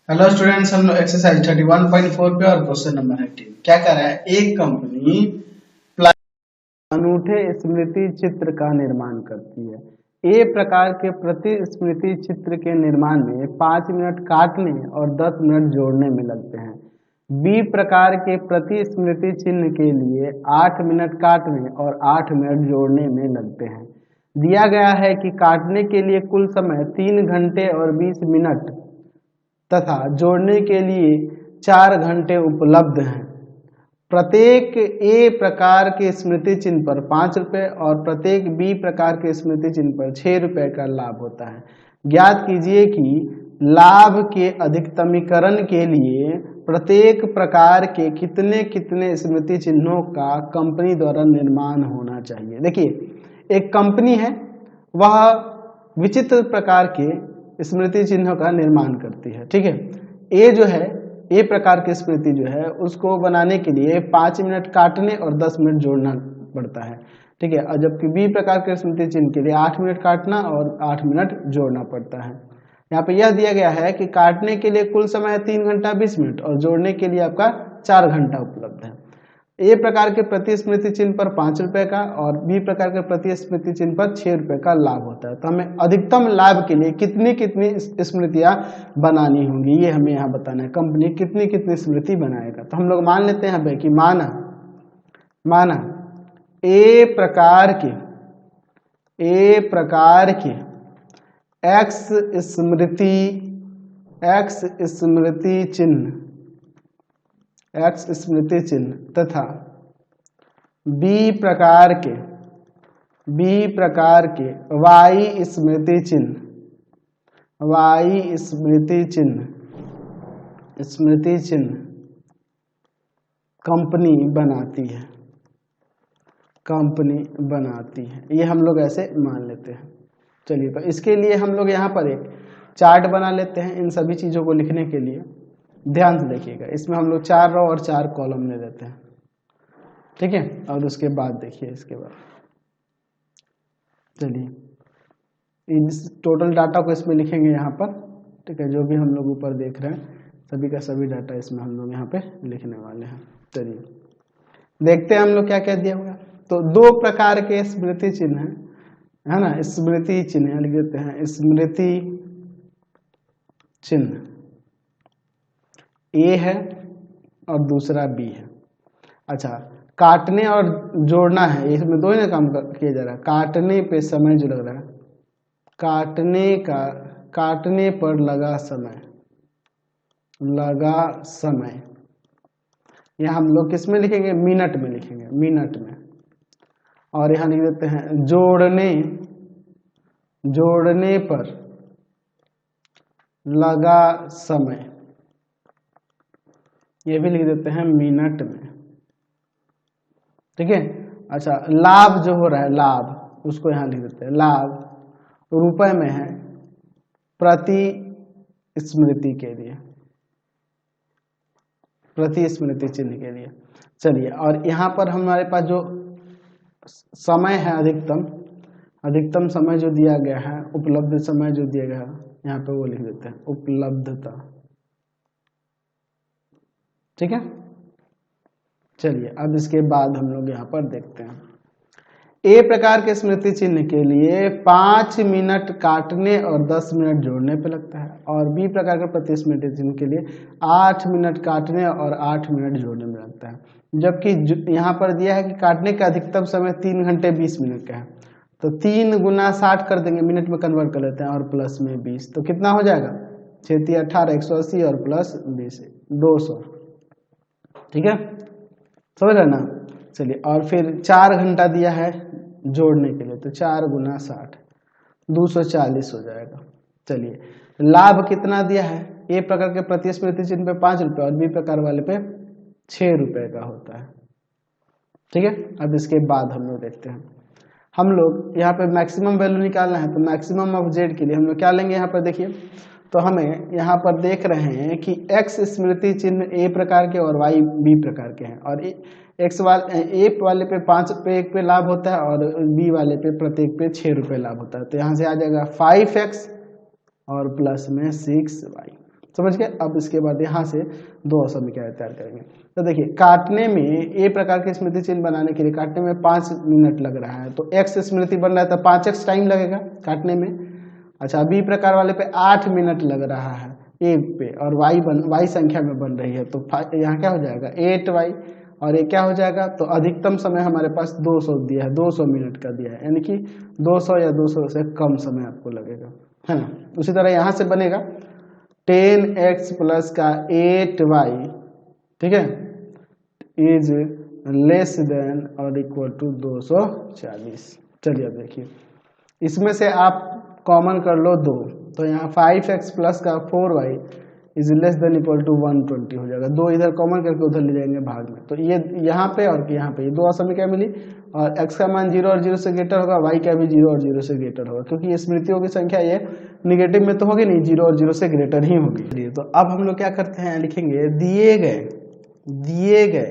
Hello students, हम लोग exercise 31.4 पे और क्वेश्चन नंबर 18 क्या कर रहा है। एक कंपनी अनूठे स्मृति चित्र का निर्माण करती है। ए प्रकार के प्रति स्मृति चित्र के निर्माण में 5 मिनट काटने और 10 मिनट जोड़ने में लगते हैं। बी प्रकार के प्रति स्मृति चिन्ह के लिए 8 मिनट काटने और 8 मिनट जोड़ने में लगते हैं। दिया गया है कि काटने के लिए कुल समय 3 घंटे और 20 मिनट तथा जोड़ने के लिए 4 घंटे उपलब्ध हैं। प्रत्येक ए प्रकार के स्मृति चिन्ह पर 5 रुपये और प्रत्येक बी प्रकार के स्मृति चिन्ह पर 6 रुपये का लाभ होता है। ज्ञात कीजिए कि लाभ के अधिकतमीकरण के लिए प्रत्येक प्रकार के कितने कितने स्मृति चिन्हों का कंपनी द्वारा निर्माण होना चाहिए। देखिए, एक कंपनी है, वह विचित्र प्रकार के स्मृति चिन्हों का निर्माण करती है। ठीक है, ए जो है, ए प्रकार की स्मृति जो है उसको बनाने के लिए 5 मिनट काटने और 10 मिनट जोड़ना पड़ता है। ठीक है, और जबकि बी प्रकार के स्मृति चिन्ह के लिए 8 मिनट काटना और 8 मिनट जोड़ना पड़ता है। यहाँ पे यह दिया गया है कि काटने के लिए कुल समय है 3 घंटा 20 मिनट और जोड़ने के लिए आपका 4 घंटा उपलब्ध है। ए प्रकार के प्रति स्मृति चिन्ह पर 5 रुपये का और बी प्रकार के प्रति स्मृति चिन्ह पर 6 रुपये का लाभ होता है। तो हमें अधिकतम लाभ के लिए कितनी कितनी स्मृतियां बनानी होंगी, ये हमें यहाँ बताना है। कंपनी कितनी कितनी स्मृति बनाएगा, तो हम लोग मान लेते हैं भाई कि माना ए प्रकार के एक्स स्मृति चिन्ह तथा बी प्रकार के वाई स्मृति चिन्ह कंपनी बनाती है। ये हम लोग ऐसे मान लेते हैं। चलिए, तो इसके लिए हम लोग यहाँ पर एक चार्ट बना लेते हैं इन सभी चीज़ों को लिखने के लिए। ध्यान से देखिएगा, इसमें हम लोग 4 रो और 4 कॉलम ले लेते हैं। ठीक है, और उसके बाद देखिए, इसके बाद चलिए इस टोटल डाटा को इसमें लिखेंगे यहाँ पर। ठीक है, जो भी हम लोग ऊपर देख रहे हैं सभी का सभी डाटा इसमें हम लोग यहाँ पे लिखने वाले हैं। चलिए देखते हैं हम लोग क्या क्या दिया हुआ। तो 2 प्रकार के स्मृति चिन्ह है ना, स्मृति चिन्ह लिख देते हैं। स्मृति चिन्ह ए है और दूसरा बी है। अच्छा, काटने और जोड़ना है, इसमें दो ही ना काम किया जा रहा है। काटने पे समय जो लग रहा है, काटने पर लगा समय, यह हम लोग किस में लिखेंगे, मिनट में लिखेंगे, मिनट में। और यहाँ लिख देते हैं जोड़ने पर लगा समय, ये भी लिख देते हैं मिनट में। ठीक है, अच्छा, लाभ जो हो रहा है, लाभ उसको यहाँ लिख देते हैं। लाभ रुपए में है प्रति स्मृति के लिए, प्रति स्मृति चिन्ह के लिए। चलिए, और यहाँ पर हमारे पास जो समय है, अधिकतम समय जो दिया गया है, उपलब्ध समय जो दिया गया है, यहाँ पे वो लिख देते हैं उपलब्धता। ठीक है, चलिए अब इसके बाद हम लोग यहाँ पर देखते हैं। ए प्रकार के स्मृति चिन्ह के लिए 5 मिनट काटने और 10 मिनट जोड़ने पे लगता है, और बी प्रकार के प्रति स्मृति चिन्ह के लिए 8 मिनट काटने और 8 मिनट जोड़ने में लगता है। जबकि यहाँ पर दिया है कि काटने का अधिकतम समय 3 घंटे 20 मिनट का है, तो 3 गुना 60 कर देंगे, मिनट में कन्वर्ट कर लेते हैं, और प्लस में 20, तो कितना हो जाएगा, 6 × 18 180 और प्लस 20 200। ठीक है, समझ रहे ना। चलिए, और फिर 4 घंटा दिया है जोड़ने के लिए, तो 4 गुना 60 240 हो जाएगा। चलिए, लाभ कितना दिया है, ए प्रकार के प्रति स्मृति चिन्ह पे 5 रुपये और बी प्रकार वाले पे 6 रुपये का होता है। ठीक है, अब इसके बाद हम लोग देखते हैं। हम लोग यहाँ पे मैक्सिमम वैल्यू निकालना है, तो मैक्सिमम ऑफ जेड के लिए हम लोग क्या लेंगे, यहाँ पर देखिए, तो हमें यहाँ पर देख रहे हैं कि एक्स स्मृति चिन्ह ए प्रकार के और वाई बी प्रकार के हैं, और एक्स वाले ए वाले पे 5 रुपये एक पे लाभ होता है और बी वाले पे प्रत्येक पे 6 रुपये लाभ होता है। तो यहाँ से आ जाएगा 5x और प्लस में 6y। समझ गए। अब इसके बाद यहाँ से दो समीकरण तैयार करेंगे। तो देखिए काटने में ए प्रकार के स्मृति चिन्ह बनाने के लिए काटने में 5 मिनट लग रहा है, तो एक्स स्मृति बन रहा है तो 5x टाइम लगेगा काटने में। अच्छा बी प्रकार वाले पे 8 मिनट लग रहा है ए पे, और वाई संख्या में बन रही है, तो यहाँ क्या हो जाएगा 8y, और ये क्या हो जाएगा, तो अधिकतम समय हमारे पास 200 दिया है, 200 मिनट का दिया है, यानी कि 200 या 200 से कम समय आपको लगेगा, है ना। उसी तरह यहाँ से बनेगा 10x प्लस का 8y, ठीक है, इज लेस देन और इक्वल टू 240। चलिए अब देखिए इसमें से आप कॉमन कर लो 2, तो यहाँ 5x प्लस का 4y is less than equal to 120 हो जाएगा। 2 इधर कॉमन करके उधर ले जाएंगे भाग में, तो ये यहाँ पे और यहाँ पे ये दो समीकरण मिली, और x का मान 0 और 0 से ग्रेटर होगा, y का भी 0 और 0 से ग्रेटर होगा, क्योंकि ये स्मृतियों की संख्या ये निगेटिव में तो होगी नहीं, 0 और 0 से ग्रेटर ही होगी। तो अब हम लोग क्या करते हैं, लिखेंगे दिए गए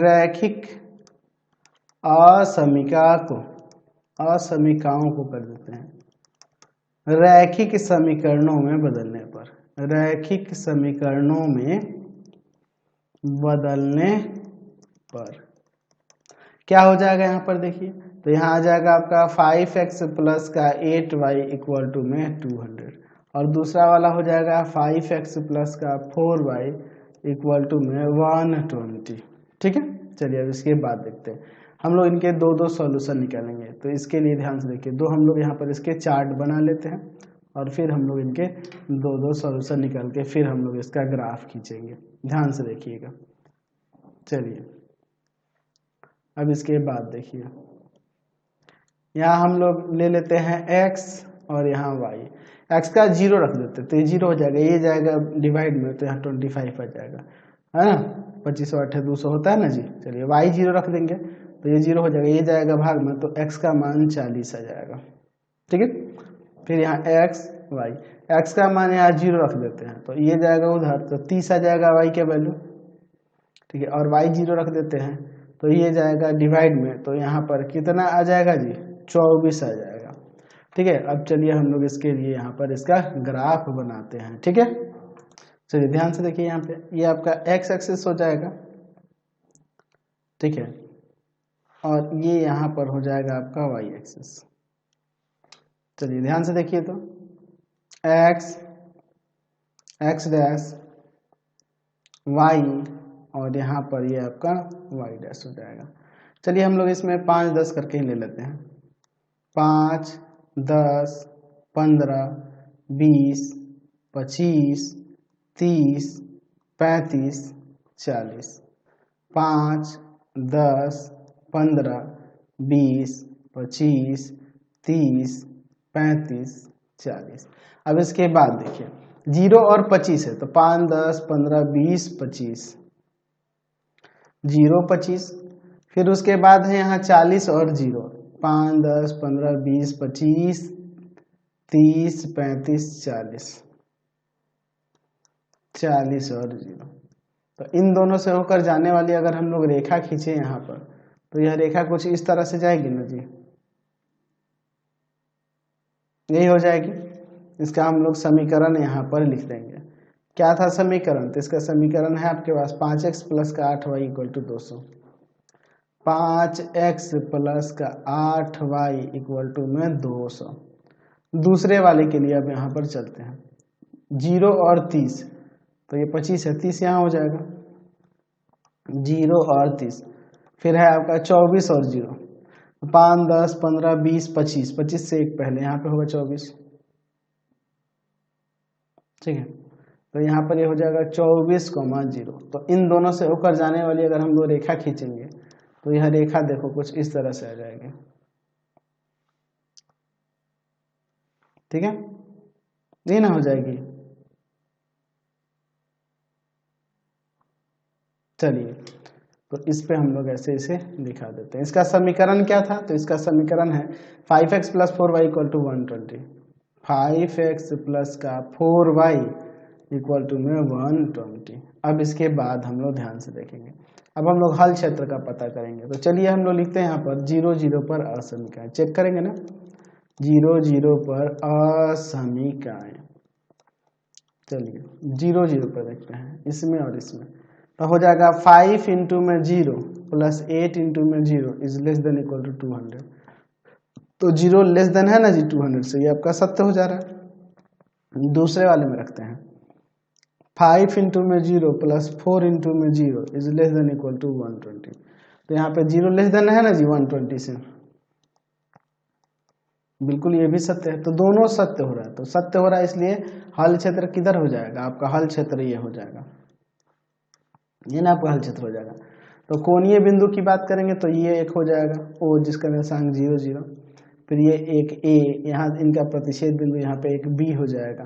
रैखिक असमीकाओं को कर देते हैं रैखिक समीकरणों में बदलने पर क्या हो जाएगा यहाँ पर देखिए, तो यहाँ आ जाएगा आपका 5x प्लस का 8y इक्वल टू में 200, और दूसरा वाला हो जाएगा 5x प्लस का 4y इक्वल टू में 120, ठीक है। चलिए अब इसके बाद देखते हैं, हम लोग इनके दो सॉल्यूशन निकालेंगे। तो इसके लिए ध्यान से देखिए, हम लोग यहाँ पर इसके चार्ट बना लेते हैं, और फिर हम लोग इनके दो सॉल्यूशन निकाल के फिर हम लोग इसका ग्राफ खींचेंगे। ध्यान से देखिएगा। चलिए अब इसके बाद देखिए, यहाँ हम लोग ले लेते हैं x और यहाँ y, x का 0 रख देते हैं तो ये 0 हो जाएगा, ये जाएगा डिवाइड में, तो यहाँ 25 आ जाएगा, है ना। 25 और 8 200 होता है ना जी। चलिए y 0 रख देंगे तो ये 0 हो जाएगा, ये जाएगा भाग में, तो x का मान 40 आ जाएगा, ठीक है। फिर यहाँ x का मान यहाँ 0 रख देते हैं, तो ये जाएगा उधर, तो 30 आ जाएगा y के वैल्यू, ठीक है। और y 0 रख देते हैं तो ये जाएगा डिवाइड में, तो यहाँ पर कितना आ जाएगा जी 24 आ जाएगा, ठीक है। अब चलिए हम लोग इसके लिए यहाँ पर इसका ग्राफ बनाते हैं, ठीक है। चलिए ध्यान से देखिए, यहाँ पे ये आपका x एक्सिस हो जाएगा, ठीक है, और ये यहाँ पर हो जाएगा आपका y एक्सिस। चलिए ध्यान से देखिए, तो x डैश y और यहाँ पर ये आपका y डैश हो जाएगा। चलिए हम लोग इसमें 5 10 करके ही ले लेते हैं, 5 10 15 20 25 30 35 40, 5 10 15 20 25 30 35 40। अब इसके बाद देखिए 0 और 25 है, तो 5 10 15 20 25, 0 25, फिर उसके बाद है यहाँ 40 और 0, 5 10 15 20 25 30 35 40, 40 और 0। तो इन दोनों से होकर जाने वाली अगर हम लोग रेखा खींचे यहाँ पर, तो यह रेखा कुछ इस तरह से जाएगी ना जी, यही हो जाएगी। इसका हम लोग समीकरण यहाँ पर लिख देंगे। क्या था समीकरण, तो इसका समीकरण है आपके पास 5x प्लस का 8y equal to 200, 5x plus का 8y इक्वल टू में 200। दूसरे वाले के लिए अब यहाँ पर चलते हैं, 0 और 30, तो ये 25 है, 30 यहाँ हो जाएगा, 0 और 30, फिर है आपका 24 और 0, 5 10 15 20 25, 25 से एक पहले यहाँ पे होगा 24, ठीक है। तो यहाँ पर ये हो जाएगा 24,0। तो इन दोनों से होकर जाने वाली अगर हम दो रेखा खींचेंगे, तो यह रेखा देखो कुछ इस तरह से आ जाएगी, ठीक है, ये ना हो जाएगी। चलिए तो इस पे हम लोग ऐसे इसे दिखा देते हैं। इसका समीकरण क्या था, तो इसका समीकरण है 5x plus 4y equal to 120, 5x plus का 4y इक्वल टू में 120। अब इसके बाद हम लोग ध्यान से देखेंगे, अब हम लोग हल क्षेत्र का पता करेंगे। तो चलिए हम लोग लिखते हैं यहाँ पर 0 0 पर असमीकाएं, चेक करेंगे ना, 0 0 पर असमीकाएं। चलिए 0 0 पर देखते हैं, इसमें और इसमें। तो हो जाएगा 5 इंटू में 0 प्लस 8 इंटू में 0 is less than equal to 200। तो 0 लेस देन है ना जी 200 से, ये आपका सत्य हो जा रहा है। दूसरे वाले में रखते हैं, 5 इंटू में 0 प्लस 4 इंटू में 0 is less than equal to 120। तो यहाँ पे 0 लेस देन है ना जी 120 से, बिल्कुल ये भी सत्य है। तो दोनों सत्य हो रहा है, तो सत्य हो रहा है इसलिए हल क्षेत्र किधर हो जाएगा, आपका हल क्षेत्र ये हो जाएगा, ये ना आपका हल क्षेत्र हो जाएगा। तो कोणीय बिंदु की बात करेंगे तो ये एक हो जाएगा ओ जिसका निर्देशांक 0 0, फिर ये एक ए, यहाँ इनका प्रतिच्छेद बिंदु यहाँ पे एक बी हो जाएगा,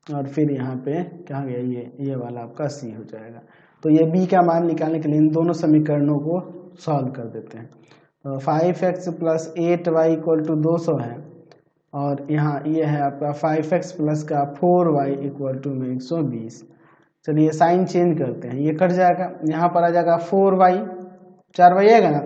और फिर यहाँ पे क्या हो गया ये वाला आपका सी हो जाएगा। तो ये बी का मान निकालने के लिए इन दोनों समीकरणों को सॉल्व कर देते हैं। तो 5x plus 8y equal to 200 है, और यहाँ ये है आपका 5x प्लस का 4y इक्वल टू में 120। चलिए साइन चेंज करते हैं, ये कट जाएगा, यहाँ पर आ जाएगा 4y, 4y आएगा ना,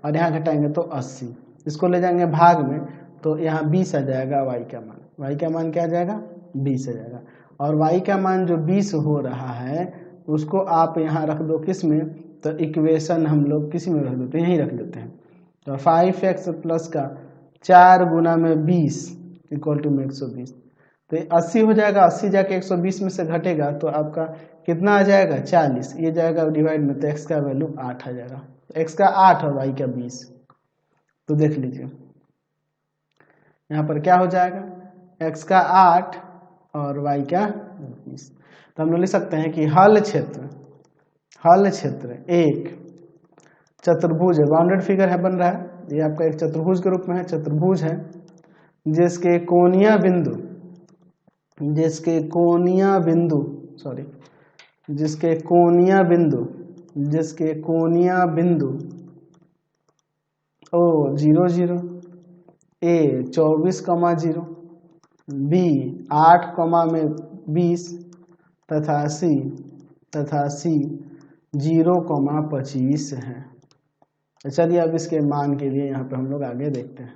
और यहाँ घटाएंगे तो 80, इसको ले जाएंगे भाग में तो यहाँ 20 आ जाएगा y का मान। y का मान क्या आ जाएगा 20 आ जाएगा, और y का मान जो 20 हो रहा है उसको आप यहाँ रख दो किस में, तो इक्वेशन हम लोग किसी में रख देते हैं, यहीं रख देते हैं। तो 5x प्लस का 4 गुना में 20 इक्वल टू में 120। तो 80 हो जाएगा, 80 जाके 120 में से घटेगा तो आपका कितना आ जाएगा 40, ये जाएगा डिवाइड में, तो x का वैल्यू 8 आ जाएगा। तो x का 8 और y का 20। तो देख लीजिए यहाँ पर क्या हो जाएगा, x का 8 और y का 20। तो हम लोग लिख सकते हैं कि हल क्षेत्र एक चतुर्भुज है, बाउंडेड फिगर है बन रहा है, ये आपका एक चतुर्भुज के रूप में है, चतुर्भुज है जिसके कोणीय बिंदु ओ 0 0, ए 24,0, बी 8,20 तथा सी 0,25 है। चलिए अब इसके मान के लिए यहाँ पे हम लोग आगे देखते हैं।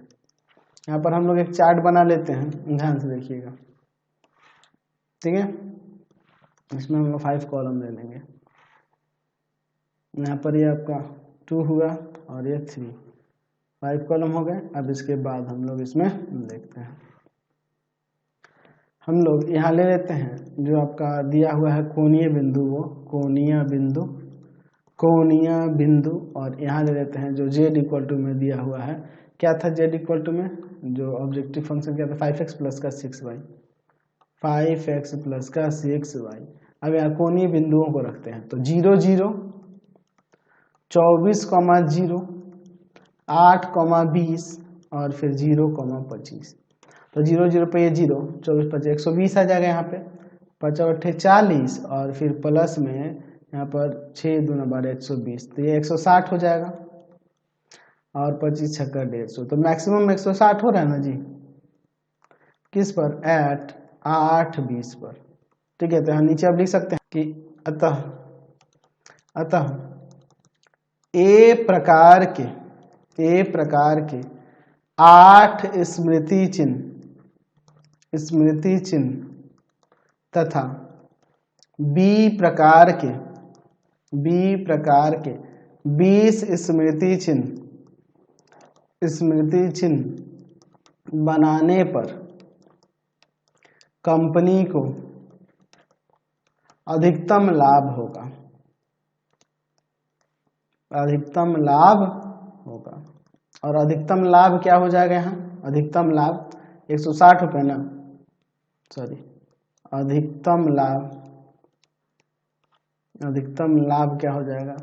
यहाँ पर हम लोग एक चार्ट बना लेते हैं, ध्यान से देखिएगा, ठीक है। इसमें हम लोग 5 कॉलम ले लेंगे, यहाँ पर ये आपका 2 हुआ और ये 3, 5 कॉलम हो गए। अब इसके बाद हम लोग इसमें देखते हैं, हम लोग यहाँ ले लेते हैं जो आपका दिया हुआ है कोणीय बिंदु, वो कोणीय बिंदु, और यहाँ ले लेते हैं जो z इक्वल टू में दिया हुआ है, क्या था z इक्वल टू में, जो ऑब्जेक्टिव फंक्शन क्या था 5x प्लस का 6y, 5x प्लस का 6y। अब यहाँ कोणीय बिंदुओं को रखते हैं, तो 0 0, 24,0, 8,20 और फिर 0,25। तो 0 0 पे ये 0, 24 25 120 आ जाएगा, यहाँ पे 5 8 40 और फिर प्लस में यहाँ पर 6 दूना 12 120, तो ये 160 हो जाएगा, और 25 छक्का 150। तो मैक्सिमम 160 हो रहा है ना जी, किस पर, 8 20 पर, ठीक है। तो यहाँ नीचे आप लिख सकते हैं कि अतः ए प्रकार के 8 स्मृति चिन्ह तथा बी प्रकार के 20 स्मृति चिन्ह बनाने पर कंपनी को अधिकतम लाभ होगा, और अधिकतम लाभ क्या हो जाएगा यहाँ, अधिकतम लाभ 160 रुपये ना, सॉरी, अधिकतम लाभ क्या हो जाएगा,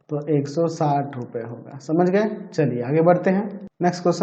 तो 160 रुपये होगा। समझ गए। चलिए आगे बढ़ते हैं, नेक्स्ट क्वेश्चन